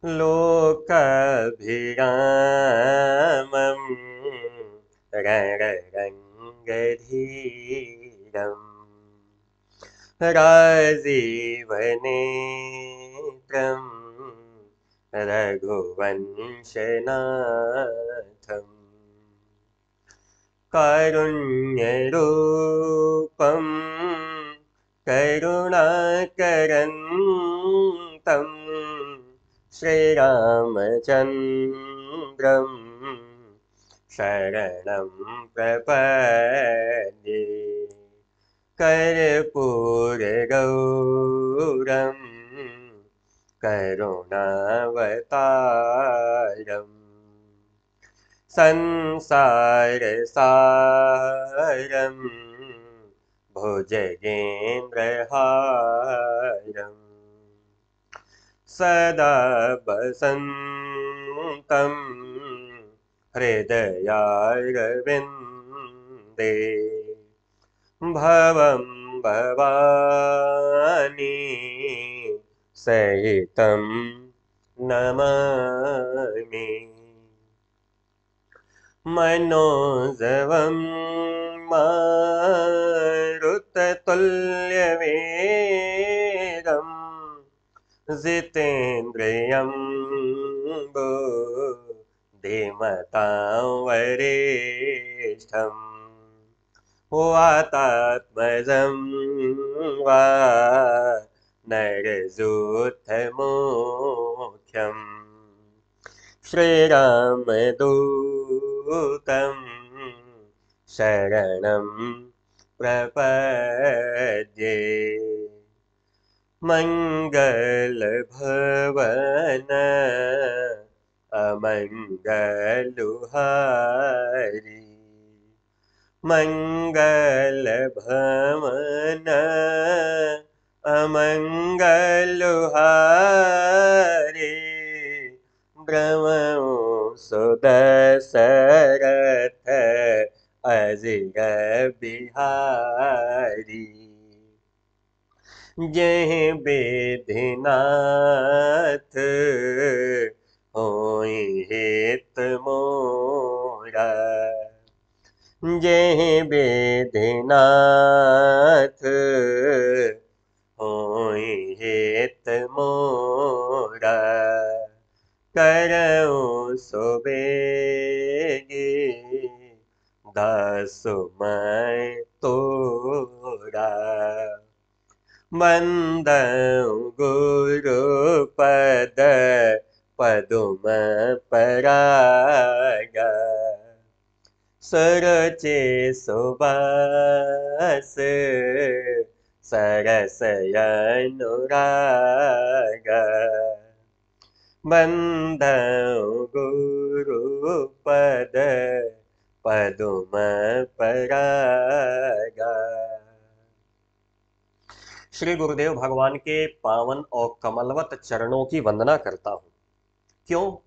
लोकाभिरामं रणरङ्गधीरम् राजीवनेत्रं रघुवंशनाथम् कारुण्यरूपं करुणाकरन्तं श्रीरामचन्द्रं शरणं प्रपद्ये कर्पूरगौरं करुणावतारम् संसारसारं भुजगेन्द्रहारम् सदा वसन्तं हृदयारविन्दे भवं भवानी सहितं नमामि मनोजवं मारुततुल्यवेगं जितेन्द्रियं बुद्धिमतां वरिष्ठं वातात्मजं वानरयूथमुख्यम् श्रीरामदूतं शरणं प्रपद्ये मङ्गलभवन अमङ्गलुहारी मङ्गलभवन अमङ्गलुहारी ब्रह्मो सुदशरथ अजिर बिहारी जय बेदीनाथ होई हित मोरा जय बेदीनाथ होई हित मोरा करऊं सुबेगी दासु मैं तोरा बंदऊं गुरुपद पदुम परागा सरचे सुबास सरस अनुरागा बंदऊं गुरुपद पदुम परागा। श्री गुरुदेव भगवान के पावन और कमलवत चरणों की वंदना करता हूं। क्यों?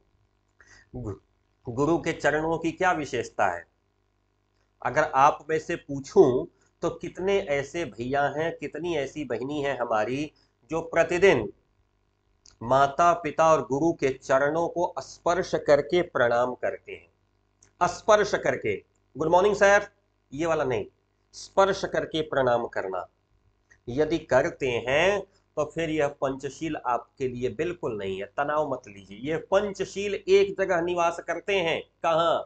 गुरु के चरणों की क्या विशेषता है? अगर आप में से पूछूं तो कितने ऐसे भैया हैं, कितनी ऐसी बहनी हैं हमारी जो प्रतिदिन माता पिता और गुरु के चरणों को स्पर्श करके प्रणाम करते हैं। स्पर्श करके, गुड मॉर्निंग सर, ये वाला नहीं, स्पर्श करके प्रणाम करना यदि करते हैं तो फिर यह पंचशील आपके लिए बिल्कुल नहीं है। तनाव मत लीजिए, यह पंचशील एक जगह निवास करते हैं। कहां?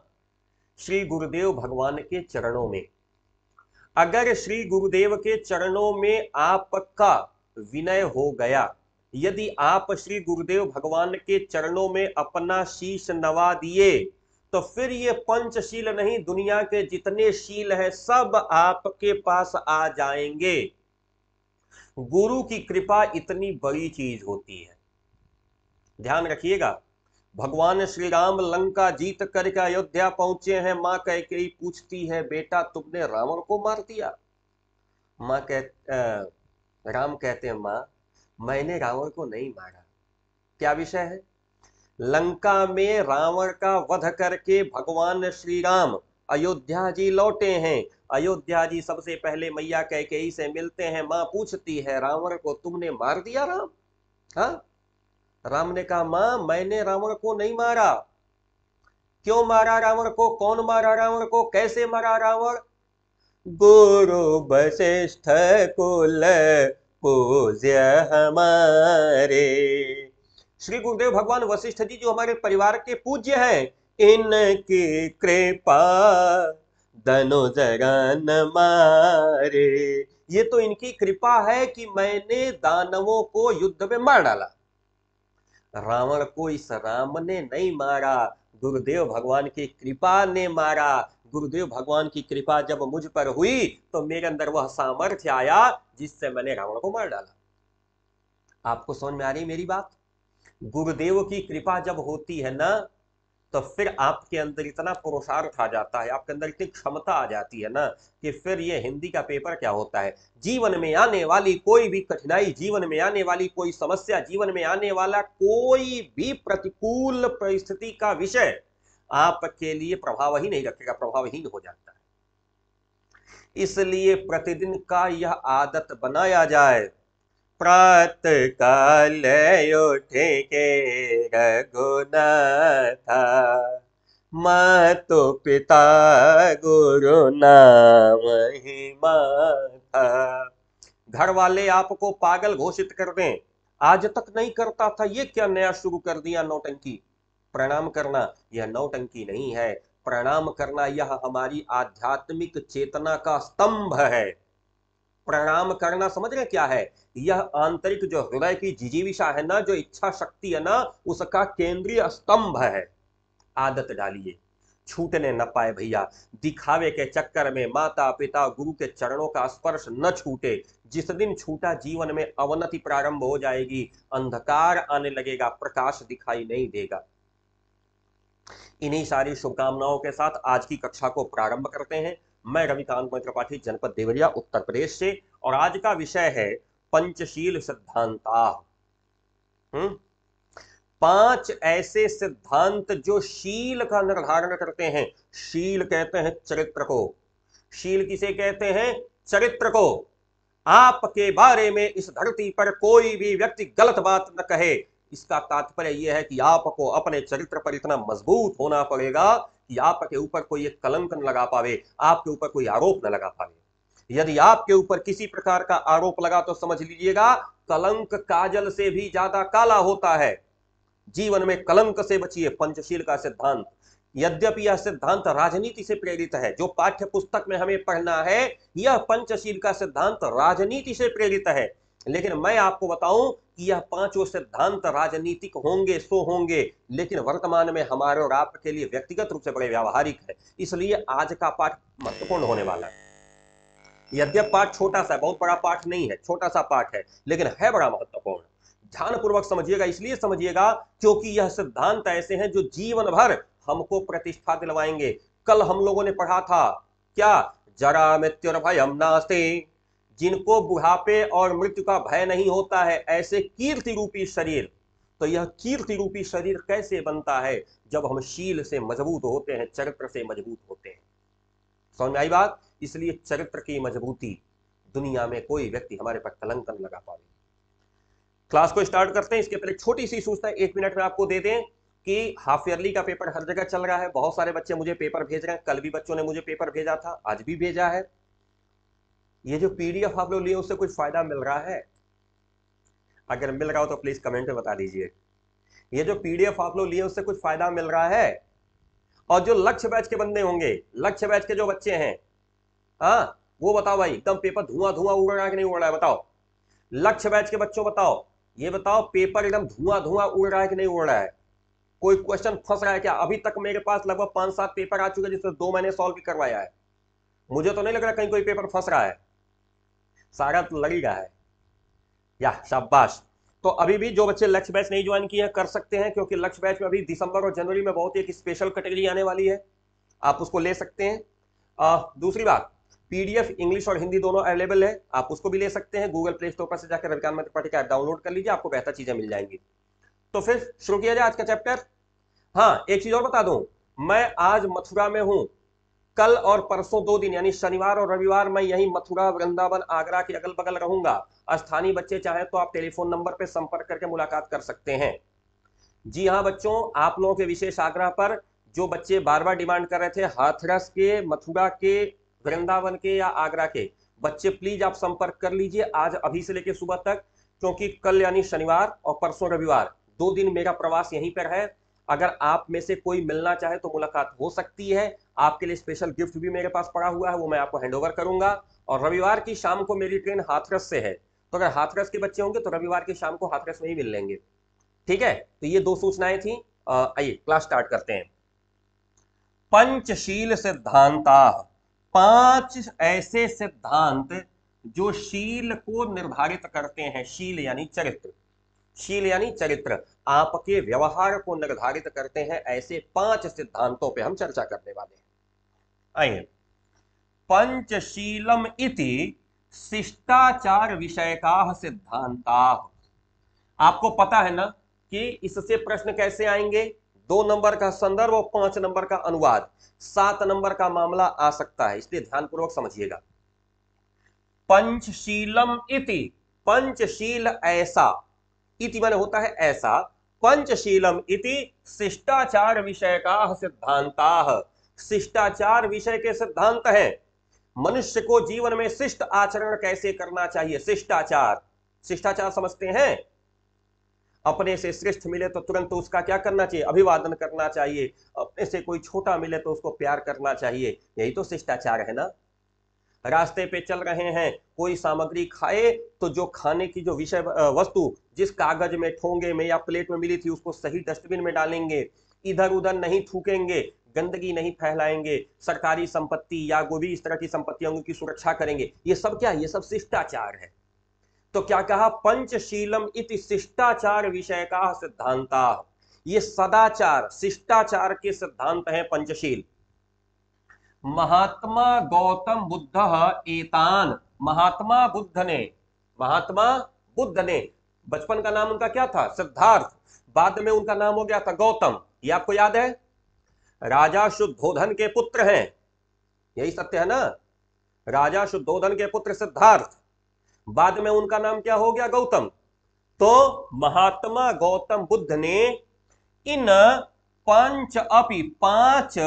श्री गुरुदेव भगवान के चरणों में। अगर श्री गुरुदेव के चरणों में आपका विनय हो गया, यदि आप श्री गुरुदेव भगवान के चरणों में अपना शीश नवा दिए, तो फिर ये पंचशील नहीं, दुनिया के जितने शील है सब आपके पास आ जाएंगे। गुरु की कृपा इतनी बड़ी चीज होती है, ध्यान रखिएगा। भगवान श्री राम लंका जीत करके अयोध्या पहुंचे हैं। मां कैकेयी पूछती है, बेटा तुमने रावण को मार दिया? राम कहते हैं, मां मैंने रावण को नहीं मारा। क्या विषय है? लंका में रावण का वध करके भगवान श्री राम अयोध्या जी लौटे हैं। अयोध्या जी सबसे पहले मैया कैकेयी से मिलते हैं। मां पूछती है, रावण को तुमने मार दिया राम? हाँ? राम ने कहा, मां मैंने रावण को नहीं मारा। क्यों मारा रावण को? कौन मारा रावण को? कैसे मारा रावण? गुरु वशिष्ठ कुल पूज्य हमारे। श्री गुरुदेव भगवान वशिष्ठ जी जो हमारे परिवार के पूज्य हैं, इनकी कृपा धनुष रन मारे। ये तो इनकी कृपा है कि मैंने दानवों को युद्ध में मार डाला। रावण को इस राम ने नहीं मारा, गुरुदेव भगवान की कृपा ने मारा। गुरुदेव भगवान की कृपा जब मुझ पर हुई तो मेरे अंदर वह सामर्थ्य आया जिससे मैंने रावण को मार डाला। आपको समझ में आ रही मेरी बात? गुरुदेव की कृपा जब होती है ना, तो फिर आपके अंदर इतना पुरुषार्थ आ जाता है, आपके अंदर इतनी क्षमता आ जाती है ना, कि फिर ये हिंदी का पेपर क्या होता है। जीवन में आने वाली कोई भी कठिनाई, जीवन में आने वाली कोई समस्या, जीवन में आने वाला कोई भी प्रतिकूल परिस्थिति का विषय आपके लिए प्रभाव ही नहीं रखेगा, प्रभावहीन हो जाता है। इसलिए प्रतिदिन का यह आदत बनाया जाए, प्रातः काल उठे के रघुनाथा, मातो पिता गुरु नाम ही माथा। घर वाले आपको पागल घोषित कर दें, आज तक नहीं करता था, ये क्या नया शुरू कर दिया नौटंकी। प्रणाम करना यह नौटंकी नहीं है, प्रणाम करना यह हमारी आध्यात्मिक चेतना का स्तंभ है। प्रणाम करना समझ रहे क्या है? यह आंतरिक जो हृदय की जिजीविषा है ना, जो इच्छा शक्ति है ना, उसका केंद्रीय स्तंभ है। आदत डालिए, छूटने न पाए भैया। दिखावे के चक्कर में माता पिता गुरु के चरणों का स्पर्श न छूटे। जिस दिन छूटा जीवन में अवनति प्रारंभ हो जाएगी, अंधकार आने लगेगा, प्रकाश दिखाई नहीं देगा। इन्हीं सारी शुभकामनाओं के साथ आज की कक्षा को प्रारंभ करते हैं। मैं रविकांत त्रिपाठी, जनपद देवरिया, उत्तर प्रदेश से, और आज का विषय है पंचशील सिद्धांता। 5 ऐसे सिद्धांत जो शील का निर्धारण करते हैं। शील कहते हैं चरित्र को। शील किसे कहते हैं? चरित्र को। आपके बारे में इस धरती पर कोई भी व्यक्ति गलत बात न कहे, इसका तात्पर्य यह है कि आपको अपने चरित्र पर इतना मजबूत होना पड़ेगा कि आपके ऊपर कोई एक कलंक न लगा पावे, आपके ऊपर कोई आरोप न लगा पावे। यदि आपके ऊपर किसी प्रकार का आरोप लगा तो समझ लीजिएगा कलंक काजल से भी ज्यादा काला होता है। जीवन में कलंक से बचिए। पंचशील का सिद्धांत, यद्यपि यह सिद्धांत राजनीति से प्रेरित है, जो पाठ्य पुस्तक में हमें पढ़ना है, यह पंचशील का सिद्धांत राजनीति से प्रेरित है। लेकिन मैं आपको बताऊं कि यह 5 सिद्धांत राजनीतिक होंगे सो होंगे, लेकिन वर्तमान में हमारे और आपके लिए व्यक्तिगत रूप से बड़े व्यावहारिक है। इसलिए आज का पाठ महत्वपूर्ण होने वाला है। यद्यप पाठ छोटा सा, बहुत बड़ा पाठ नहीं है, छोटा सा पाठ है, लेकिन है बड़ा महत्वपूर्ण। ध्यानपूर्वक समझिएगा। इसलिए समझिएगा क्योंकि यह सिद्धांत ऐसे हैं जो जीवन भर हमको प्रतिष्ठा दिलवाएंगे। कल हम लोगों ने पढ़ा था क्या? जरा मृत्युर्भयं नास्ति। जिनको बुढ़ापे और मृत्यु का भय नहीं होता है, ऐसे कीर्ति रूपी शरीर। तो यह कीर्ति रूपी शरीर कैसे बनता है? जब हम शील से मजबूत होते हैं, चरित्र से मजबूत होते हैं। समझ में आई बात? इसलिए चरित्र की मजबूती, दुनिया में कोई व्यक्ति हमारे पर कलंक न लगा पाए। क्लास को स्टार्ट करते हैं। इसके पहले छोटी सी सूचना 1 मिनट में आपको दे दें कि हाफ ईयरली का पेपर हर जगह चल रहा है। बहुत सारे बच्चे मुझे पेपर भेज रहे हैं, कल भी बच्चों ने मुझे पेपर भेजा था, आज भी भेजा है। ये जो पीडीएफ आप लोग लिए उससे कुछ फायदा मिल रहा है? अगर मिल रहा हो तो प्लीज कमेंट में बता दीजिए। ये जो पीडीएफ आप लोग लिए उससे कुछ फायदा मिल रहा है? और जो लक्ष्य बैच के बंदे होंगे, लक्ष्य बैच के जो बच्चे हैं, हाँ वो बताओ भाई, एकदम पेपर धुआं धुआं उड़ रहा है कि नहीं उड़ रहा है? बताओ लक्ष्य बैच के बच्चों, बताओ ये बताओ, पेपर एकदम धुआं धुआं उड़ रहा है कि नहीं उड़ रहा है? कोई क्वेश्चन फंस रहा है क्या? अभी तक मेरे पास लगभग 5-7 पेपर आ चुके हैं जिसमें 2 महीने सॉल्व भी करवाया है। मुझे तो नहीं लग रहा कहीं कोई पेपर फंस रहा है, सारा तो लग ही रहा है। या शाबाश। तो अभी भी जो बच्चे लक्ष्य बैच नहीं ज्वाइन किए हैं कर सकते हैं, क्योंकि लक्ष्य बैच में अभी दिसंबर और जनवरी में बहुत ही एक स्पेशल कैटेगरी आने वाली है, आप उसको ले सकते हैं। दूसरी बात, पीडीएफ इंग्लिश और हिंदी दोनों अवेलेबल है, आप उसको भी ले सकते हैं। गूगल प्ले स्टोर पर से जाकर रविकांत त्रिपाठी का ऐप डाउनलोड कर लीजिए, आपको बेहतर चीजें मिल जाएंगी। तो फिर शुरू किया जाए आज का चैप्टर। हाँ, एक चीज और बता दूं, मैं आज मथुरा में हूं। कल और परसों 2 दिन यानी शनिवार और रविवार मैं यहीं मथुरा, वृंदावन, आगरा के अगल बगल रहूंगा। स्थानीय बच्चे चाहे तो आप टेलीफोन नंबर पर संपर्क करके मुलाकात कर सकते हैं। जी हाँ बच्चों, आप लोगों के विशेष आग्रह पर जो बच्चे बार बार डिमांड कर रहे थे हाथरस के, मथुरा के, वृंदावन के या आगरा के बच्चे, प्लीज आप संपर्क कर लीजिए आज अभी से लेकर सुबह तक, क्योंकि कल यानी शनिवार और परसों रविवार 2 दिन मेरा प्रवास यहीं पर है। अगर आप में से कोई मिलना चाहे तो मुलाकात हो सकती है। आपके लिए स्पेशल गिफ्ट भी मेरे पास पड़ा हुआ है, वो मैं आपको हैंड ओवर करूंगा। और रविवार की शाम को मेरी ट्रेन हाथरस से है, तो अगर हाथरस के बच्चे होंगे तो रविवार की शाम को हाथरस में ही मिल लेंगे। ठीक है, तो ये 2 सूचनाएं थी। आइए क्लास स्टार्ट करते हैं। पंचशील सिद्धांता, 5 ऐसे सिद्धांत जो शील को निर्धारित करते हैं। शील यानी चरित्र, शील यानी चरित्र, आपके व्यवहार को निर्धारित करते हैं। ऐसे 5 सिद्धांतों पे हम चर्चा करने वाले हैं। आइए, पंचशीलम इति शिष्टाचार विषयका सिद्धांता। आपको पता है ना कि इससे प्रश्न कैसे आएंगे? 2 नंबर का संदर्भ और 5 नंबर का अनुवाद, 7 नंबर का मामला आ सकता है, इसलिए ध्यानपूर्वक समझिएगा। पंचशीलम इति, पंचशील ऐसा, इति माने होता है ऐसा। पंचशीलम इति शिष्टाचार विषय का सिद्धांता, शिष्टाचार विषय के सिद्धांत हैं। मनुष्य को जीवन में शिष्ट आचरण कैसे करना चाहिए, शिष्टाचार। शिष्टाचार समझते हैं? अपने से श्रेष्ठ मिले तो तुरंत उसका क्या करना चाहिए, अभिवादन करना चाहिए। अपने से कोई छोटा मिले तो उसको प्यार करना चाहिए, यही तो शिष्टाचार है ना। रास्ते पे चल रहे हैं, कोई सामग्री खाए तो जो खाने की जो विषय वस्तु जिस कागज में, ठोंगे में या प्लेट में मिली थी उसको सही डस्टबिन में डालेंगे, इधर उधर नहीं थूकेंगे, गंदगी नहीं फैलाएंगे, सरकारी संपत्ति या कोई भी इस तरह की संपत्तियों की सुरक्षा करेंगे। ये सब क्या है? ये सब शिष्टाचार है। तो क्या कहा? पंचशीलम इति शिष्टाचार विषय का सिद्धांता, ये सदाचार शिष्टाचार के सिद्धांत हैं पंचशील। महात्मा गौतम बुद्ध एतान, महात्मा बुद्ध ने, बचपन का नाम उनका क्या था? सिद्धार्थ, बाद में उनका नाम हो गया था गौतम, ये आपको याद है। राजा शुद्धोधन के पुत्र हैं, यही सत्य है ना। राजा शुद्धोधन के पुत्र सिद्धार्थ, बाद में उनका नाम क्या हो गया? गौतम। तो महात्मा गौतम बुद्ध ने इन 5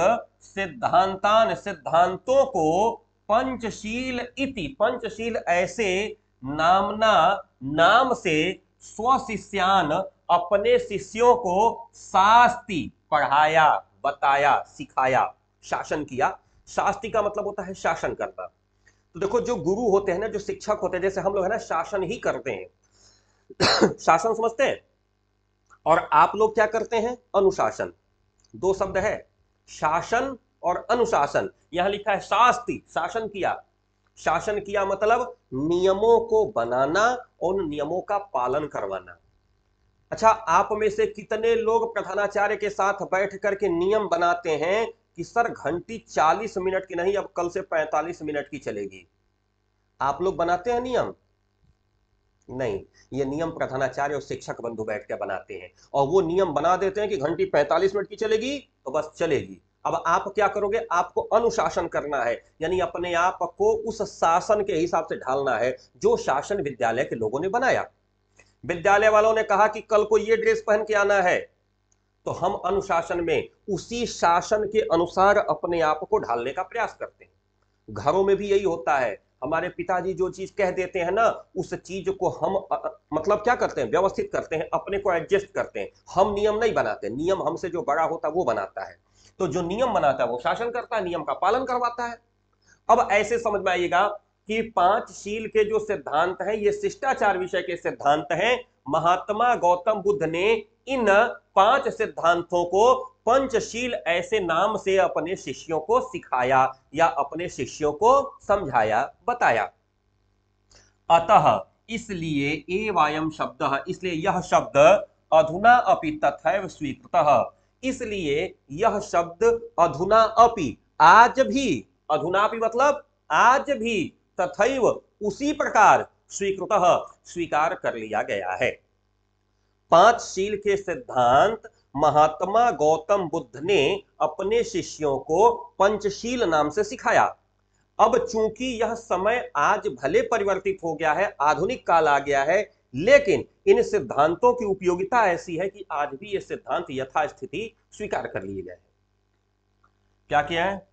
सिद्धांतान, सिद्धांतों को पंचशील इति, पंचशील ऐसे नामना, नाम से स्वशिष्यान, अपने शिष्यों को शास्ति, पढ़ाया, बताया, सिखाया, शासन किया। शास्ति का मतलब होता है शासन करना। तो देखो, जो गुरु होते हैं ना, जो शिक्षक होते हैं, जैसे हम लोग है ना शासन ही करते हैं शासन समझते हैं, और आप लोग क्या करते हैं? अनुशासन। 2 शब्द है, शासन और अनुशासन। यहां लिखा है शास्ति, शासन किया। शासन किया मतलब नियमों को बनाना और उन नियमों का पालन करवाना। अच्छा, आप में से कितने लोग प्रधानाचार्य के साथ बैठ करके नियम बनाते हैं कि सर घंटी 40 मिनट की नहीं, अब कल से 45 मिनट की चलेगी? आप लोग बनाते हैं नियम? नहीं, ये नियम प्रधानाचार्य और शिक्षक बंधु बैठ कर बनाते हैं, और वो नियम बना देते हैं कि घंटी 45 मिनट की चलेगी तो बस चलेगी। अब आप क्या करोगे? आपको अनुशासन करना है, यानी अपने आप को उस शासन के हिसाब से ढालना है जो शासन विद्यालय के लोगों ने बनाया। विद्यालय वालों ने कहा कि कल को ये ड्रेस पहन के आना है, तो हम अनुशासन में उसी शासन के अनुसार अपने आप को ढालने का प्रयास करते हैं। घरों में भी यही होता है, हमारे पिताजी जो चीज कह देते हैं ना, उस चीज को हम मतलब क्या करते हैं? व्यवस्थित करते हैं, अपने को एडजस्ट करते हैं। हम नियम नहीं बनाते, नियम हमसे जो बड़ा होता है वो बनाता है। तो जो नियम बनाता है वो शासन करता है, नियम का पालन करवाता है। अब ऐसे समझ में आइएगा कि 5 शील के जो सिद्धांत हैं ये शिष्टाचार विषय के सिद्धांत हैं। महात्मा गौतम बुद्ध ने इन 5 सिद्धांतों को पंचशील ऐसे नाम से अपने शिष्यों को सिखाया या अपने शिष्यों को समझाया, बताया। अतः इसलिए एवायम शब्द, इसलिए यह शब्द अधुना अपि तथैव स्वीकृतः, इसलिए यह शब्द अधुना अपि, आज भी, अधुना अपि मतलब आज भी, तथैव उसी प्रकार, स्वीकृतः स्वीकार कर लिया गया है। 5 शील के सिद्धांत महात्मा गौतम बुद्ध ने अपने शिष्यों को पंचशील नाम से सिखाया। अब चूंकि यह समय आज भले परिवर्तित हो गया है, आधुनिक काल आ गया है, लेकिन इन सिद्धांतों की उपयोगिता ऐसी है कि आज भी ये सिद्धांत यथास्थिति स्वीकार कर लिए गए हैं। क्या क्या है?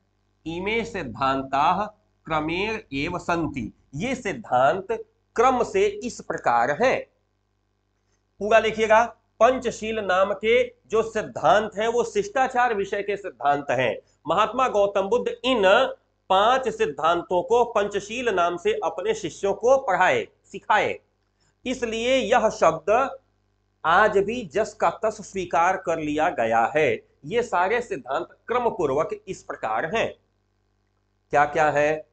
इमे सिद्धांता क्रमेण एव संति, ये सिद्धांत क्रम से इस प्रकार है। पूरा लिखिएगा। पंचशील नाम के जो सिद्धांत हैं वो शिष्टाचार विषय के सिद्धांत हैं। महात्मा गौतम बुद्ध इन 5 सिद्धांतों को पंचशील नाम से अपने शिष्यों को पढ़ाए, सिखाए। इसलिए यह शब्द आज भी जस का तस स्वीकार कर लिया गया है। ये सारे सिद्धांत क्रम पूर्वक इस प्रकार हैं। क्या क्या है?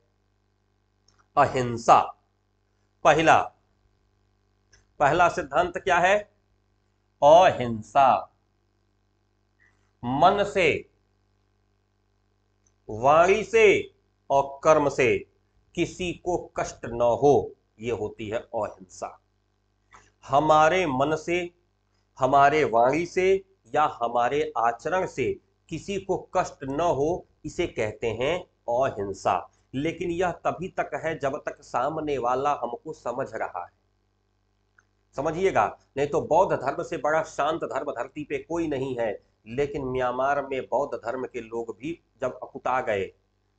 अहिंसा पहला सिद्धांत क्या है? अहिंसा। मन से, वाणी से और कर्म से किसी को कष्ट न हो, यह होती है अहिंसा। हमारे मन से, हमारे वाणी से या हमारे आचरण से किसी को कष्ट न हो, इसे कहते हैं अहिंसा। लेकिन यह तभी तक है जब तक सामने वाला हमको समझ रहा है। समझिएगा, नहीं तो बौद्ध धर्म से बड़ा शांत धर्म धरती पे कोई नहीं है। लेकिन म्यांमार में बौद्ध धर्म के लोग भी जब अकुता गए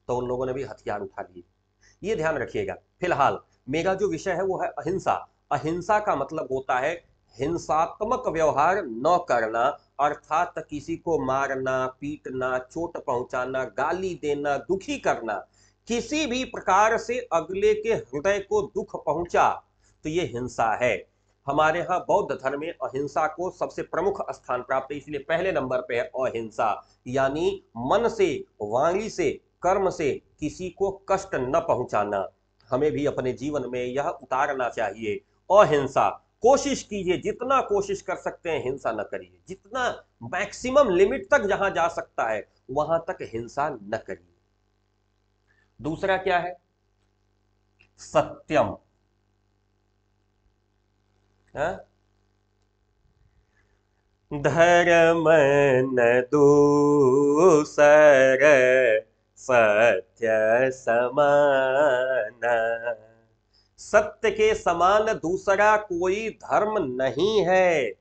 तो उन लोगों ने भी हथियार उठा लिए। ये ध्यान रखिएगा। फिलहाल मेरा जो विषय है वो है अहिंसा। अहिंसा का मतलब होता है हिंसात्मक व्यवहार न करना, अर्थात किसी को मारना, पीटना, चोट पहुंचाना, गाली देना, दुखी करना। किसी भी प्रकार से अगले के हृदय को दुख पहुंचा तो ये हिंसा है। हमारे यहाँ बौद्ध धर्म में अहिंसा को सबसे प्रमुख स्थान प्राप्त है, इसलिए पहले नंबर पे है अहिंसा। यानी मन से, वाणी से, कर्म से किसी को कष्ट न पहुंचाना। हमें भी अपने जीवन में यह उतारना चाहिए, अहिंसा। कोशिश कीजिए, जितना कोशिश कर सकते हैं हिंसा न करिए। जितना मैक्सिमम लिमिट तक जहां जा सकता है वहां तक हिंसा न करिए। दूसरा क्या है? सत्यम। धर्म न दूसर सत्य समान। सत्य के समान दूसरा कोई धर्म नहीं है।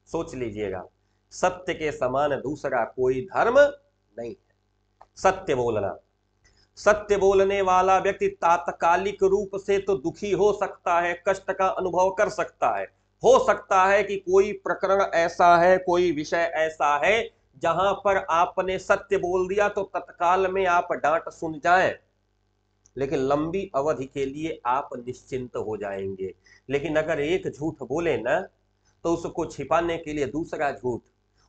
सोच लीजिएगा, सत्य के समान दूसरा कोई धर्म नहीं है। सत्य बोलना। सत्य बोलने वाला व्यक्ति तात्कालिक रूप से तो दुखी हो सकता है, कष्ट का अनुभव कर सकता है। हो सकता है कि कोई प्रकरण ऐसा है, कोई विषय ऐसा है जहां पर आपने सत्य बोल दिया तो तत्काल में आप डांट सुन जाएं, लेकिन लंबी अवधि के लिए आप निश्चिंत हो जाएंगे। लेकिन अगर एक झूठ बोले ना तो उसको छिपाने के लिए दूसरा झूठ,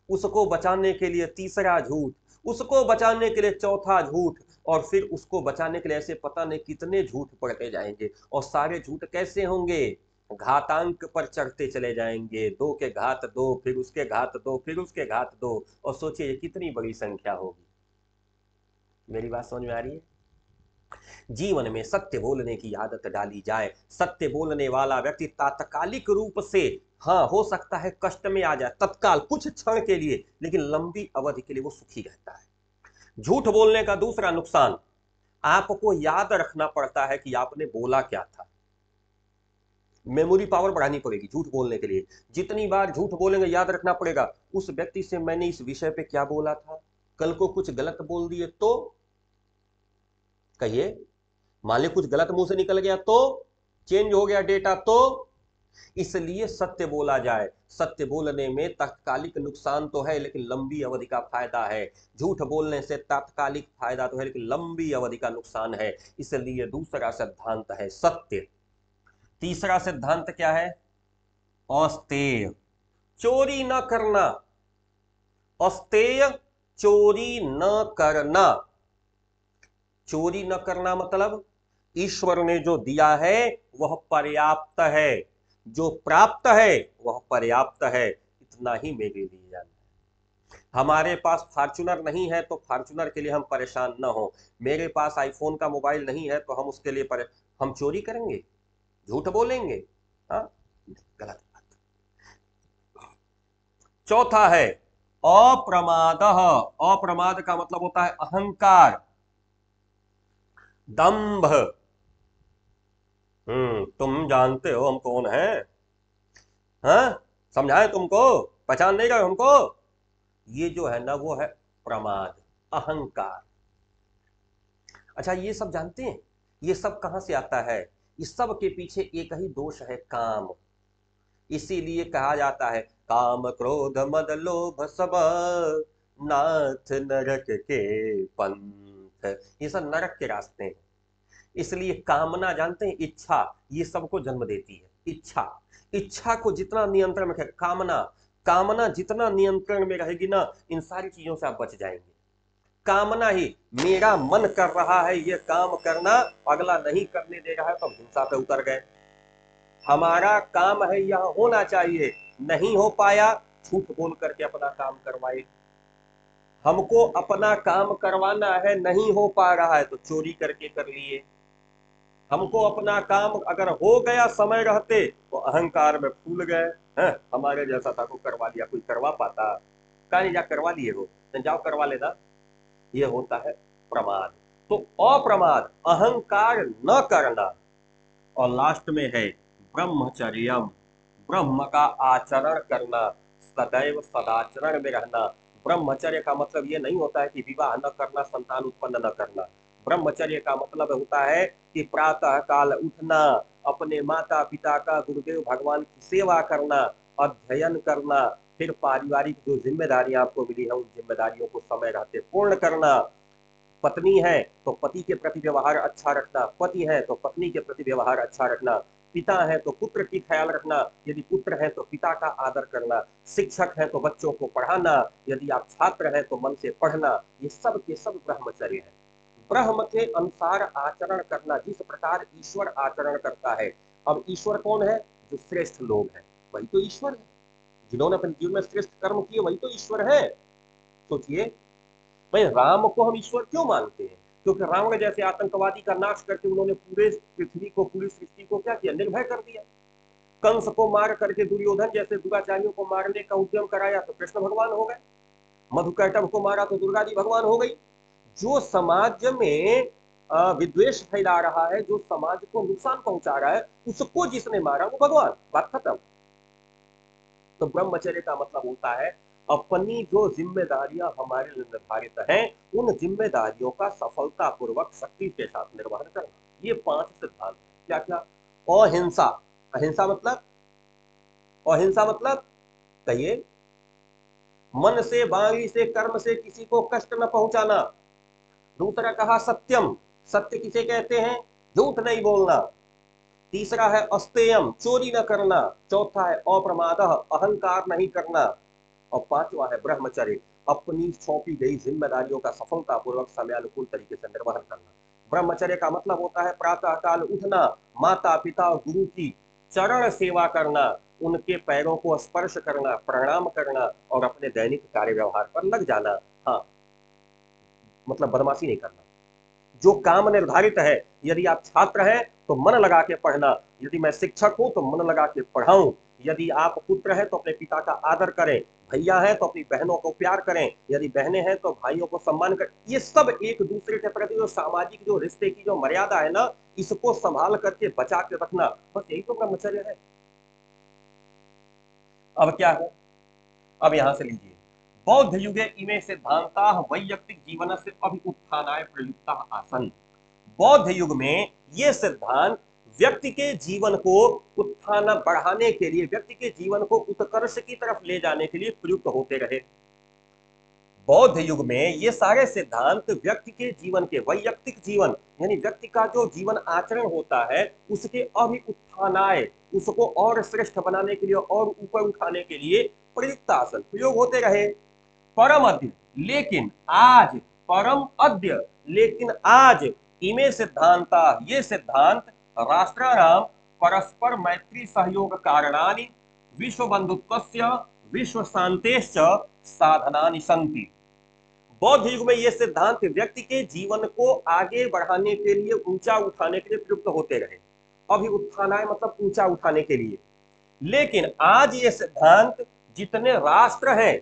उसको बचाने के लिए तीसरा झूठ, उसको बचाने के लिए चौथा झूठ, और फिर उसको बचाने के लिए ऐसे पता नहीं कितने झूठ पड़ते जाएंगे। और सारे झूठ कैसे होंगे? घातांक पर चढ़ते चले जाएंगे। 2 के घात 2, फिर उसके घात 2, फिर उसके घात 2, और सोचिए कितनी बड़ी संख्या होगी। मेरी बात समझ में आ रही है? जीवन में सत्य बोलने की आदत डाली जाए। सत्य बोलने वाला व्यक्ति तात्कालिक रूप से, हाँ हो सकता है कष्ट में आ जाए तत्काल कुछ क्षण के लिए, लेकिन लंबी अवधि के लिए वो सुखी रहता है। झूठ बोलने का दूसरा नुकसान, आपको याद रखना पड़ता है कि आपने बोला क्या था। मेमोरी पावर बढ़ानी पड़ेगी झूठ बोलने के लिए। जितनी बार झूठ बोलेंगे याद रखना पड़ेगा उस व्यक्ति से मैंने इस विषय पे क्या बोला था। कल को कुछ गलत बोल दिए तो कहिए, मान ली कुछ गलत मुंह से निकल गया तो, चेंज हो गया डेटा तो। इसलिए सत्य बोला जाए। सत्य बोलने में तात्कालिक नुकसान तो है लेकिन लंबी अवधि का फायदा है। झूठ बोलने से तात्कालिक फायदा तो है लेकिन लंबी अवधि का नुकसान है। इसलिए दूसरा सिद्धांत है सत्य। तीसरा सिद्धांत क्या है? अस्तेय, चोरी न करना। अस्तेय, चोरी न करना। चोरी न करना मतलब ईश्वर ने जो दिया है वह पर्याप्त है, जो प्राप्त है वह पर्याप्त है, इतना ही मेरे लिए जानना है। हमारे पास फॉर्च्यूनर नहीं है तो फॉर्च्यूनर के लिए हम परेशान न हो। मेरे पास आईफोन का मोबाइल नहीं है तो हम उसके लिए हम चोरी करेंगे, झूठ बोलेंगे? हाँ, गलत बात। चौथा है अप्रमादः। अप्रमाद का मतलब होता है अहंकार, दंभ। तुम जानते हो हम कौन हैं, हाँ, समझाएं तुमको, पहचान नहीं रहे हमको? ये जो है ना वो है प्रमाद, अहंकार। अच्छा, ये सब जानते हैं, ये सब कहां से आता है? इस सब के पीछे एक ही दोष है, काम। इसीलिए कहा जाता है काम क्रोध मद लोभ सब नाथ नरक के पंथ। ये सब नरक के रास्ते हैं। इसलिए कामना, जानते हैं, इच्छा, ये सबको जन्म देती है। इच्छा, इच्छा को जितना नियंत्रण में रखे, कामना, कामना जितना नियंत्रण में रहेगी ना, इन सारी चीजों से आप बच जाएंगे। कामना ही, मेरा मन कर रहा है ये काम करना, अगला नहीं करने दे रहा है तो हम हिंसा पे उतर गए। हमारा काम है यह होना चाहिए, नहीं हो पाया, झूठ बोल करके अपना काम करवाए। हमको अपना काम करवाना है, नहीं हो पा रहा है तो चोरी करके कर लिए। हमको अपना काम अगर हो गया समय रहते तो अहंकार में फूल गए, हैं, हमारे जैसा था को करवा लिया, कोई करवा पाता? कहीं जा करवा लिए हो, जाओ करवा लेना। ये होता है प्रमाद। तो अप्रमाद, अहंकार न करना। और लास्ट में है ब्रह्मचर्यम, ब्रह्म का आचरण करना, सदैव सदाचरण में रहना। ब्रह्मचर्य का मतलब ये नहीं होता है कि विवाह न करना, संतान उत्पन्न न करना। ब्रह्मचर्य का मतलब होता है कि प्रातः काल उठना, अपने माता पिता का, गुरुदेव भगवान की सेवा करना, अध्ययन करना, फिर पारिवारिक जो जिम्मेदारियां आपको मिली है उन जिम्मेदारियों को समय रहते पूर्ण करना। पत्नी है तो पति के प्रति व्यवहार अच्छा रखना, पति है तो पत्नी के प्रति व्यवहार अच्छा रखना, पिता है तो पुत्र की ख्याल रखना, यदि पुत्र है तो पिता का आदर करना, शिक्षक है तो बच्चों को पढ़ाना, यदि आप छात्र हैं तो मन से पढ़ना। ये सब के सब ब्रह्मचर्य है। ब्रह्म के अनुसार आचरण करना, जिस प्रकार ईश्वर आचरण करता है। अब ईश्वर कौन है? जो श्रेष्ठ लोग हैं वही तो ईश्वर है। जिन्होंने अपने जीवन में श्रेष्ठ कर्म किए वही तो ईश्वर है। सोचिए, भाई राम को हम ईश्वर क्यों मानते हैं? क्योंकि रावण जैसे आतंकवादी का नाश करके उन्होंने पूरे पृथ्वी को, पूरी सृष्टि को क्या किया? निर्भय कर दिया। कंस को मार करके दुर्योधन जैसे दुराचारियों को मारने का उद्यम कराया तो कृष्ण भगवान हो गए। मधुकैटभ को मारा तो दुर्गा जी भगवान हो गई। जो समाज में विद्वेष फैला रहा है, जो समाज को नुकसान पहुंचा रहा है, उसको जिसने मारा वो भगवान। बात खत्म। तो ब्रह्मचर्य का मतलब होता है अपनी जो जिम्मेदारियां हमारे लिए निर्धारित हैं, उन जिम्मेदारियों का सफलतापूर्वक शक्ति के साथ निर्वहन करना। ये 5 सिद्धांत। क्या क्या? अहिंसा, अहिंसा मतलब, अहिंसा मतलब, कहिए? मन से, वाणी से, कर्म से किसी को कष्ट न पहुंचाना। दूसरा कहा सत्यम, सत्य किसे कहते हैं? झूठ नहीं बोलना। तीसरा है अस्तेयम, चोरी न करना। चौथा है अप्रमादः, अहंकार नहीं करना। और पांचवा है ब्रह्मचर्य, अपनी सौंपी गई जिम्मेदारियों का सफलतापूर्वक समयानुकूल तरीके से निर्वहन करना। ब्रह्मचर्य का मतलब होता है प्रातः काल उठना, माता पिता और गुरु की चरण सेवा करना, उनके पैरों को स्पर्श करना, प्रणाम करना और अपने दैनिक कार्य व्यवहार पर लग जाना। हाँ, मतलब बदमाशी नहीं करना। जो काम निर्धारित है, यदि आप छात्र हैं तो मन लगा के पढ़ना, यदि मैं शिक्षक हूं तो मन लगा के पढ़ाऊं, यदि आप पुत्र हैं तो अपने पिता का आदर करें, भैया हैं तो अपनी बहनों को प्यार करें, यदि बहनें हैं तो भाइयों को सम्मान करें। ये सब एक दूसरे के प्रति जो सामाजिक, जो रिश्ते की जो मर्यादा है ना, इसको संभाल करके बचा के रखना, बस यही तो ब्रह्मचर्य है। अब क्या है? अब यहां से लीजिए, बौद्ध युगे इमे सिद्धांता वैयक्तिक जीवन से अभिउत्थानाय प्रयुक्ता आसन। बौद्ध युग में ये सिद्धांत व्यक्ति के जीवन को उत्थान बढ़ाने के लिए, व्यक्ति के जीवन को उत्कर्ष की तरफ ले जाने के लिए प्रयुक्त होते रहे। बौद्ध युग में ये सारे सिद्धांत व्यक्ति के जीवन के, वैयक्तिक जीवन यानी व्यक्ति का जो जीवन आचरण होता है उसके अभिउत्थानाय, उसको और श्रेष्ठ बनाने के लिए और ऊपर उठाने के लिए प्रयुक्त आसन प्रयोग होते रहे। परम अद्य, लेकिन आज, परम अद्य, लेकिन आज, इमे सिद्धांता, ये सिद्धांत, राष्ट्राणाम परस्पर मैत्री सहयोग कारणानि विश्व बंधुत्वस्य विश्व शांतेश्च साधनानि सन्ति। बौद्ध युग में ये सिद्धांत व्यक्ति के जीवन को आगे बढ़ाने के लिए, ऊंचा उठाने के लिए प्रयुक्त होते रहे। अभी उत्थानाय मतलब ऊंचा उठाने के लिए। लेकिन आज ये सिद्धांत जितने राष्ट्र हैं,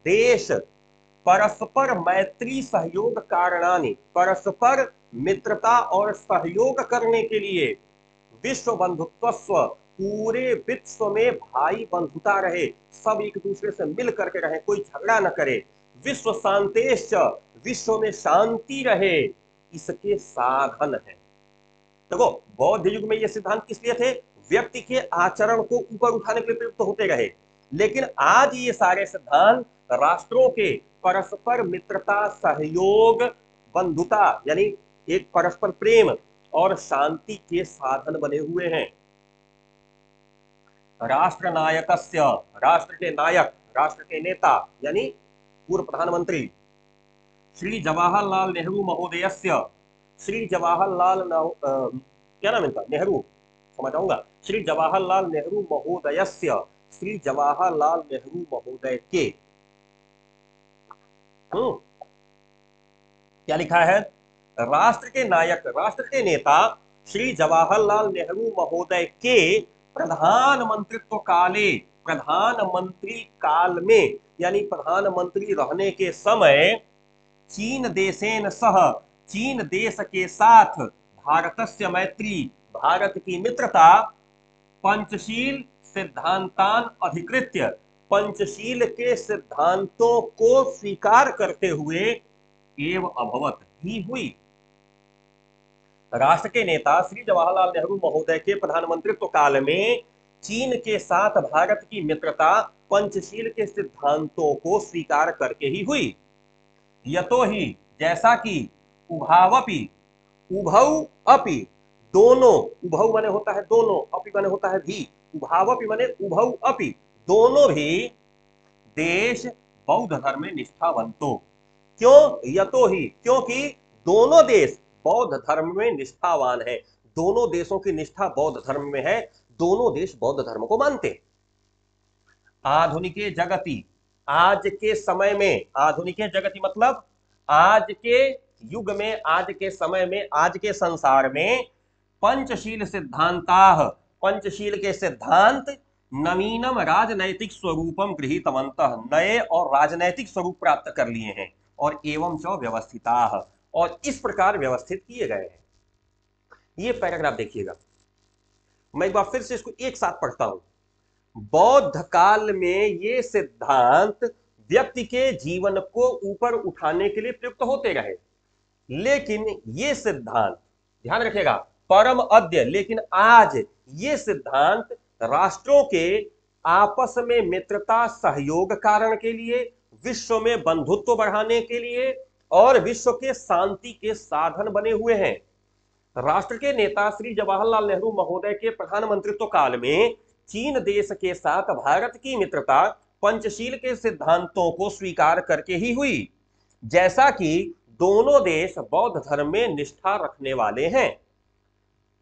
देश, परस्पर मैत्री सहयोग कारणानि, परस्पर मित्रता और सहयोग करने के लिए, विश्व बंधुत्व, पूरे विश्व में भाई बंधुता रहे, सब एक दूसरे से मिल करके रहे, कोई झगड़ा न करे। विश्व शांतेश्च, विश्व में शांति रहे, इसके साधन है। देखो बौद्ध युग में ये सिद्धांत किस लिए थे? व्यक्ति के आचरण को ऊपर उठाने के लिए प्रयुक्त होते रहे। लेकिन आज ये सारे सिद्धांत राष्ट्रों के परस्पर मित्रता, सहयोग, बंधुता यानी एक परस्पर प्रेम और शांति के साधन बने हुए हैं। राष्ट्र नायकस्य, राष्ट्र के नायक, राष्ट्र के नेता यानी पूर्व प्रधानमंत्री श्री जवाहरलाल नेहरू महोदयस्य, श्री जवाहरलाल क्या नाम इनका, नेहरू समझ आऊंगा, श्री जवाहरलाल नेहरू महोदयस्य, श्री जवाहरलाल नेहरू महोदय के क्या लिखा है? राष्ट्र के नायक, राष्ट्र के नेता श्री जवाहरलाल नेहरू महोदय के प्रधानमंत्रित्व काले, प्रधानमंत्री काल में यानी प्रधानमंत्री रहने के समय चीन देशेन सह, चीन देश के साथ भारतस्य मैत्री, भारत की मित्रता, पंचशील सिद्धांतान अधिकृत्य, पंचशील के सिद्धांतों को स्वीकार करते हुए एवं अभवत ही हुई। राष्ट्र के नेता श्री जवाहरलाल नेहरू महोदय के प्रधानमंत्रित्व काल में चीन के साथ भारत की मित्रता पंचशील के सिद्धांतों को स्वीकार करके ही हुई। यतो ही, जैसा कि उभावपि, उभौ अपि, दोनों, उभौ माने होता है दोनों, अपि माने होता है भी, उभावपि माने उभौ अपि, दोनों भी देश बौद्ध धर्म में निष्ठावंतो। क्यों? यतो ही, क्योंकि दोनों देश बौद्ध धर्म में निष्ठावान है, दोनों देशों की निष्ठा बौद्ध धर्म में है, दोनों देश बौद्ध धर्म को मानते। आधुनिक जगति, आज के समय में, आधुनिक जगति मतलब आज के युग में, आज के समय में, आज के संसार में पंचशील सिद्धांताः, पंचशील के सिद्धांत नवीनम राजनैतिक स्वरूपम गृहीतवन्तः, नए और राजनैतिक स्वरूप प्राप्त कर लिए हैं, और एवं च व्यवस्थिताः, और इस प्रकार व्यवस्थित किए गए हैं। ये पैराग्राफ देखिएगा, मैं एक बार फिर से इसको एक साथ पढ़ता हूं। बौद्ध काल में ये सिद्धांत व्यक्ति के जीवन को ऊपर उठाने के लिए प्रयुक्त होते रहे, लेकिन ये सिद्धांत, ध्यान रखिएगा, परम अद्य, लेकिन आज ये सिद्धांत राष्ट्रों के आपस में मित्रता, सहयोग कारण के लिए, विश्व में बंधुत्व बढ़ाने के लिए और विश्व के शांति के साधन बने हुए हैं। राष्ट्र के नेता श्री जवाहरलाल नेहरू महोदय के प्रधानमंत्रित्व काल में चीन देश के साथ भारत की मित्रता पंचशील के सिद्धांतों को स्वीकार करके ही हुई, जैसा कि दोनों देश बौद्ध धर्म में निष्ठा रखने वाले हैं।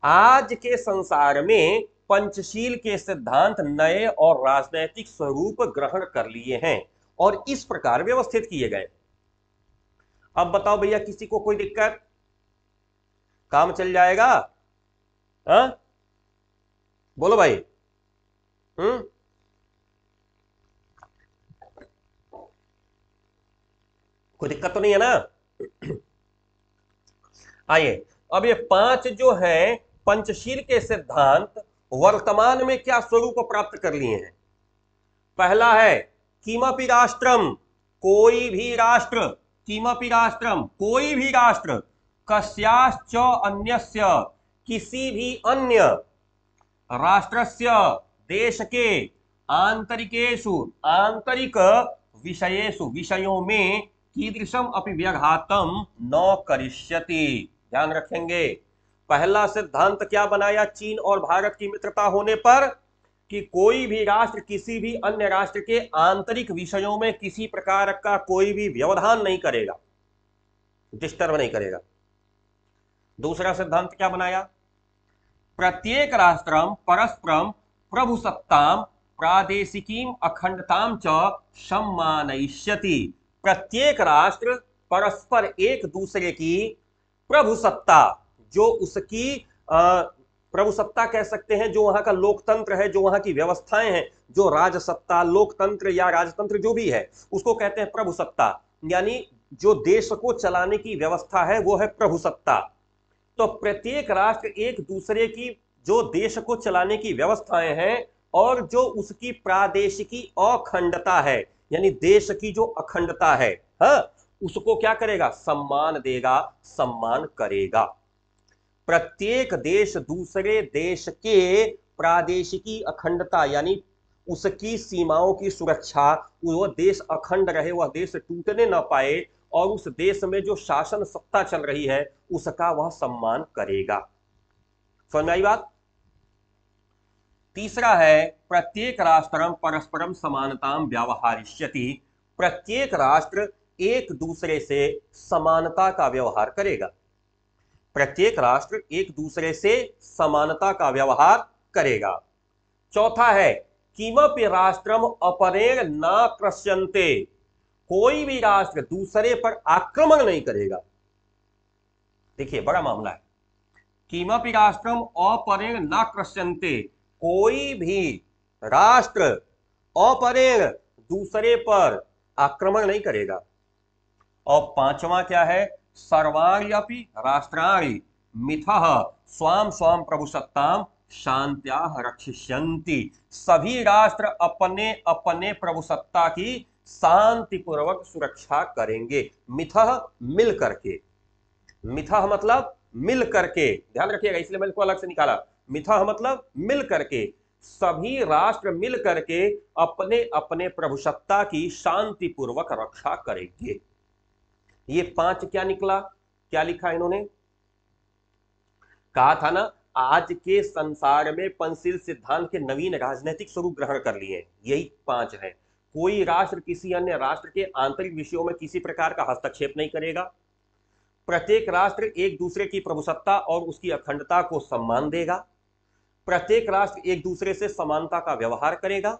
आज के संसार में पंचशील के सिद्धांत नए और राजनैतिक स्वरूप ग्रहण कर लिए हैं और इस प्रकार व्यवस्थित किए गए। अब बताओ भैया, किसी को कोई दिक्कत? काम चल जाएगा? हा? बोलो भाई। कोई दिक्कत तो नहीं है ना? आइए, अब ये 5 जो हैं पंचशील के सिद्धांत वर्तमान में क्या स्वरूप प्राप्त कर लिए हैं? पहला है किमपि राष्ट्रम, कोई भी राष्ट्र, किमपि राष्ट्रम, कोई भी राष्ट्र, कस्याश्च अन्यस्य, किसी भी अन्य राष्ट्रस्य, देश के, आंतरिकेषु, आंतरिक विषयेषु, विषयों में, कीदृशम अपि व्याघातम न करिष्यति। ध्यान रखेंगे, पहला सिद्धांत क्या बनाया चीन और भारत की मित्रता होने पर, कि कोई भी राष्ट्र किसी भी अन्य राष्ट्र के आंतरिक विषयों में किसी प्रकार का कोई भी व्यवधान नहीं करेगा, डिस्टर्ब नहीं करेगा। दूसरा सिद्धांत क्या बनाया? प्रत्येक राष्ट्रम परस्परम प्रभुसत्ताम प्रादेशिकीम अखंडताम च सम्मानयिष्यति। प्रत्येक राष्ट्र परस्पर एक दूसरे की प्रभुसत्ता, जो उसकी प्रभुसत्ता कह सकते हैं, जो वहां का लोकतंत्र है, जो वहां की व्यवस्थाएं हैं, जो राजसत्ता, लोकतंत्र या राजतंत्र जो भी है, उसको कहते हैं प्रभुसत्ता। यानी जो देश को चलाने की व्यवस्था है वो है प्रभुसत्ता। तो प्रत्येक राष्ट्र एक दूसरे की जो देश को चलाने की व्यवस्थाएं हैं और जो उसकी प्रादेशिकी अखंडता है, यानी देश की जो अखंडता है, हाँ, उसको क्या करेगा? सम्मान देगा, सम्मान करेगा। प्रत्येक देश दूसरे देश के प्रादेशिकी अखंडता यानी उसकी सीमाओं की सुरक्षा, वह देश अखंड रहे, वह देश टूटने ना पाए, और उस देश में जो शासन सत्ता चल रही है उसका वह सम्मान करेगा। समझ में आई बात? तीसरा है प्रत्येक राष्ट्रम परस्परम समानताम व्यवहारिष्यति। प्रत्येक राष्ट्र एक दूसरे से समानता का व्यवहार करेगा। प्रत्येक राष्ट्र एक दूसरे से समानता का व्यवहार करेगा। चौथा है किमपि राष्ट्रम अपरेण न कृष्यन्ते। कोई भी राष्ट्र दूसरे पर आक्रमण नहीं करेगा। देखिए बड़ा मामला है। किमपि राष्ट्रम अपरेण न कृष्यन्ते, कोई भी राष्ट्र अपरेण दूसरे पर आक्रमण नहीं करेगा। और पांचवा क्या है? सर्वाण्यपि राष्ट्राणि मिथः स्वाम स्वाम प्रभुसत्ताम शांत्याः रक्षिष्यन्ति। सभी राष्ट्र अपने अपने प्रभुसत्ता की शांतिपूर्वक सुरक्षा करेंगे। मिथः मिल करके, मिथः मतलब मिल करके, ध्यान रखिएगा, इसलिए मैंने इसको अलग से निकाला। मिथः मतलब मिल करके, सभी राष्ट्र मिल करके अपने अपने प्रभुसत्ता की शांतिपूर्वक रक्षा करेंगे। ये पांच क्या निकला? क्या लिखा इन्होंने? कहा था ना, आज के संसार में पंचशील सिद्धांत के नवीन राजनीतिक स्वरूप ग्रहण कर लिए, यही पांच है। कोई राष्ट्र किसी अन्य राष्ट्र के आंतरिक विषयों में किसी प्रकार का हस्तक्षेप नहीं करेगा। प्रत्येक राष्ट्र एक दूसरे की प्रभुसत्ता और उसकी अखंडता को सम्मान देगा। प्रत्येक राष्ट्र एक दूसरे से समानता का व्यवहार करेगा।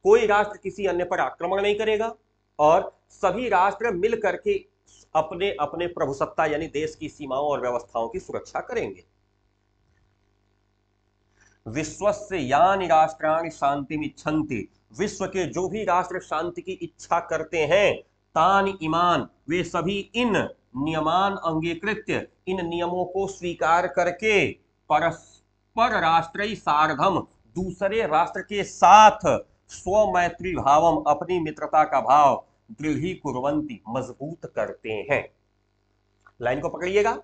कोई राष्ट्र किसी अन्य पर आक्रमण नहीं करेगा, और सभी राष्ट्र मिल करके अपने अपने प्रभुसत्ता यानी देश की सीमाओं और व्यवस्थाओं की सुरक्षा करेंगे। विश्वस्य यानि राष्ट्राणि शांतिमिच्छन्ति। विश्व के जो भी राष्ट्र शांति की इच्छा करते हैं, तानि इमान, वे सभी इन नियमान अंगीकृत्य, इन नियमों को स्वीकार करके, परस्पर राष्ट्रीय सार्धम, दूसरे राष्ट्र के साथ, स्वमैत्री भावम, अपनी मित्रता का भाव, दृढ़ीकुर्वन्ति, मजबूत करते हैं। लाइन को पकड़िएगा।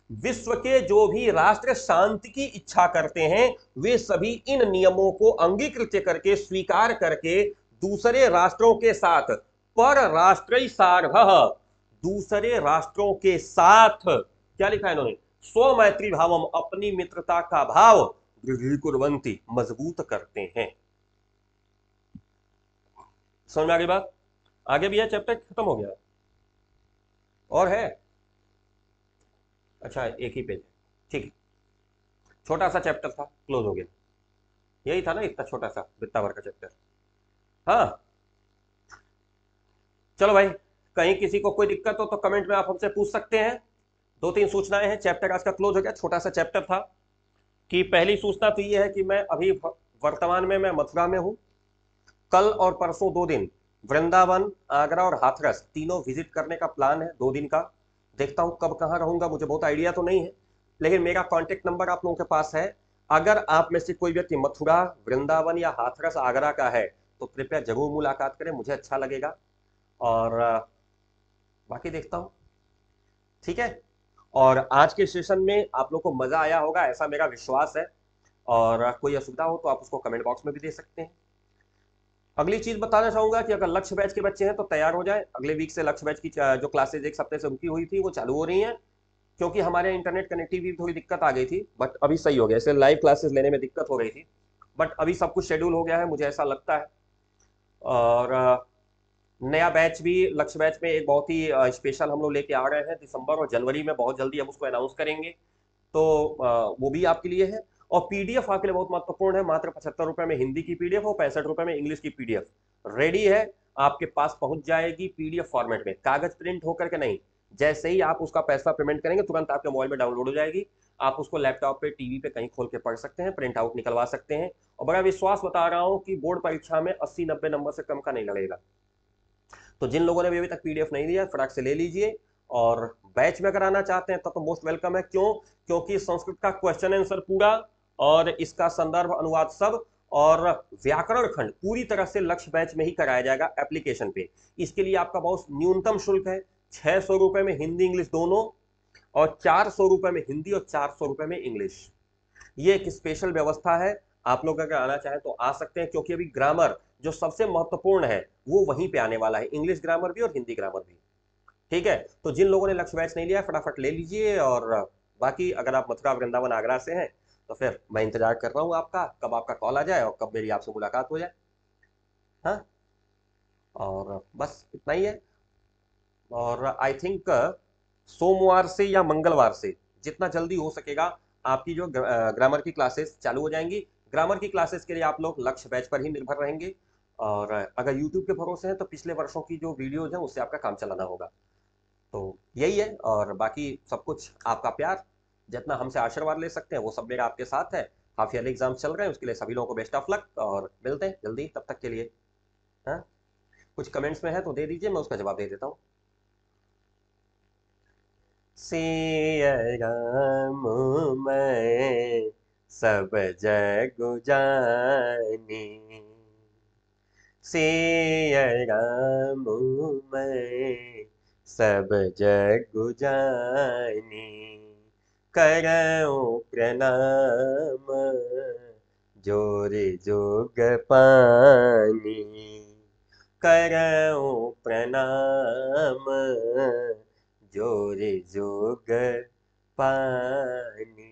विश्व के जो भी राष्ट्र शांति की इच्छा करते हैं, वे सभी इन नियमों को अंगीकृत करके, स्वीकार करके, दूसरे राष्ट्रों के साथ, पर राष्ट्रीय सार्धः, दूसरे राष्ट्रों के साथ, क्या लिखा है इन्होंने? स्वमैत्री भावम, अपनी मित्रता का भाव, दृढ़ीकुर्वन्ति, मजबूत करते हैं। समझ में आ गई बात? आगे भी है चैप्टर, खत्म हो गया और है? अच्छा, एक ही पेज, ठीक है। छोटा सा चैप्टर था, क्लोज हो गया। यही था ना, इतना छोटा सा वित्ता भर का चैप्टर। हाँ चलो भाई, कहीं किसी को कोई दिक्कत हो तो कमेंट में आप हमसे पूछ सकते हैं। 2-3 सूचनाएं हैं, चैप्टर आज का क्लोज हो गया। छोटा सा चैप्टर था। कि पहली सूचना तो ये है कि मैं अभी वर्तमान में मैं मथुरा में हूं। कल और परसों 2 दिन वृंदावन, आगरा और हाथरस तीनों विजिट करने का प्लान है, 2 दिन का। देखता हूं कब कहां रहूंगा, मुझे बहुत आइडिया तो नहीं है, लेकिन मेरा कॉन्टेक्ट नंबर आप लोगों के पास है। अगर आप में से कोई व्यक्ति मथुरा, वृंदावन या हाथरस, आगरा का है तो कृपया जरूर मुलाकात करें, मुझे अच्छा लगेगा। और बाकी देखता हूं, ठीक है। और आज के सेशन में आप लोग को मजा आया होगा, ऐसा मेरा विश्वास है। और कोई असुविधा हो तो आप उसको कमेंट बॉक्स में भी दे सकते हैं। अगली चीज बताना चाहूंगा कि अगर लक्ष्य बैच के बच्चे हैं तो तैयार हो जाए। अगले वीक से लक्ष्य बैच की जो क्लासेज एक हफ्ते से रुकी हुई थी वो चालू हो रही हैं, क्योंकि हमारे इंटरनेट कनेक्टिविटी थोड़ी दिक्कत आ गई थी, बट अभी सही हो गया। इसलिए लाइव क्लासेस लेने में दिक्कत हो रही थी, बट अभी सब कुछ शेड्यूल हो गया है, मुझे ऐसा लगता है। और नया बैच भी, लक्ष्य बैच में एक बहुत ही स्पेशल हम लोग लेके आ रहे हैं। दिसंबर और जनवरी में बहुत जल्दी हम उसको अनाउंस करेंगे, तो वो भी आपके लिए है। और पीडीएफ आपके लिए बहुत महत्वपूर्ण है। मात्र 75 रुपए में हिंदी की पीडीएफ और 65 रुपए में इंग्लिश की पीडीएफ रेडी है, आपके पास पहुंच जाएगी पीडीएफ फॉर्मेट में, कागज प्रिंट होकर के नहीं। जैसे ही आप उसका पैसा पेमेंट करेंगे तुरंत आपके मोबाइल में डाउनलोड हो जाएगी। आप उसको लैपटॉप पे, टीवी पे कहीं खोल के पढ़ सकते हैं, प्रिंट आउट निकलवा सकते हैं। और बड़ा विश्वास बता रहा हूं कि बोर्ड परीक्षा में 80-90 नंबर से कम का नहीं लगेगा। तो जिन लोगों ने अभी तक पीडीएफ नहीं लिया, फटाक से ले लीजिए। और बैच में अगर आना चाहते हैं तब तो मोस्ट वेलकम है। क्यों? क्योंकि संस्कृत का क्वेश्चन आंसर पूरा और इसका संदर्भ अनुवाद सब और व्याकरण खंड पूरी तरह से लक्ष्य बैच में ही कराया जाएगा एप्लीकेशन पे। इसके लिए आपका बहुत न्यूनतम शुल्क है, 600 रुपए में हिंदी इंग्लिश दोनों, और 400 रुपए में हिंदी और 400 रुपए में इंग्लिश। ये एक स्पेशल व्यवस्था है। आप लोग अगर आना चाहें तो आ सकते हैं, क्योंकि अभी ग्रामर जो सबसे महत्वपूर्ण है वो वहीं पे आने वाला है, इंग्लिश ग्रामर भी और हिंदी ग्रामर भी। ठीक है, तो जिन लोगों ने लक्ष्य बैच नहीं लिया फटाफट ले लीजिए। और बाकी अगर आप मथुरा वृंदावन आगरा से हैं तो फिर मैं इंतजार कर रहा हूँ आपका, कब आपका कॉल आ जाए और कब मेरी आपसे मुलाकात हो जाए। हाँ, और बस इतना ही है। और आई थिंक सोमवार से या मंगलवार से जितना जल्दी हो सकेगा आपकी जो ग्रामर की क्लासेस चालू हो जाएंगी। ग्रामर की क्लासेस के लिए आप लोग लक्ष्य बैच पर ही निर्भर रहेंगे। और अगर यूट्यूब के भरोसे हैं तो पिछले वर्षों की जो वीडियोज हैं उससे आपका काम चलाना होगा। तो यही है, और बाकी सब कुछ आपका प्यार, जितना हमसे आशीर्वाद ले सकते हैं वो सब मेरा आपके साथ है। हाफ ईयरली एग्जाम चल रहे हैं, उसके लिए सभी लोगों को बेस्ट ऑफ लक, और मिलते हैं जल्दी, तब तक के लिए। हाँ, कुछ कमेंट्स में है तो दे दीजिए, मैं उसका जवाब दे देता हूँ। सिया राम मैं सब जग जानी, सिया राम मैं सब जग जानी, करऊं प्रणाम जोर जोग पानी, करऊं प्रणाम जोर जोग पानी।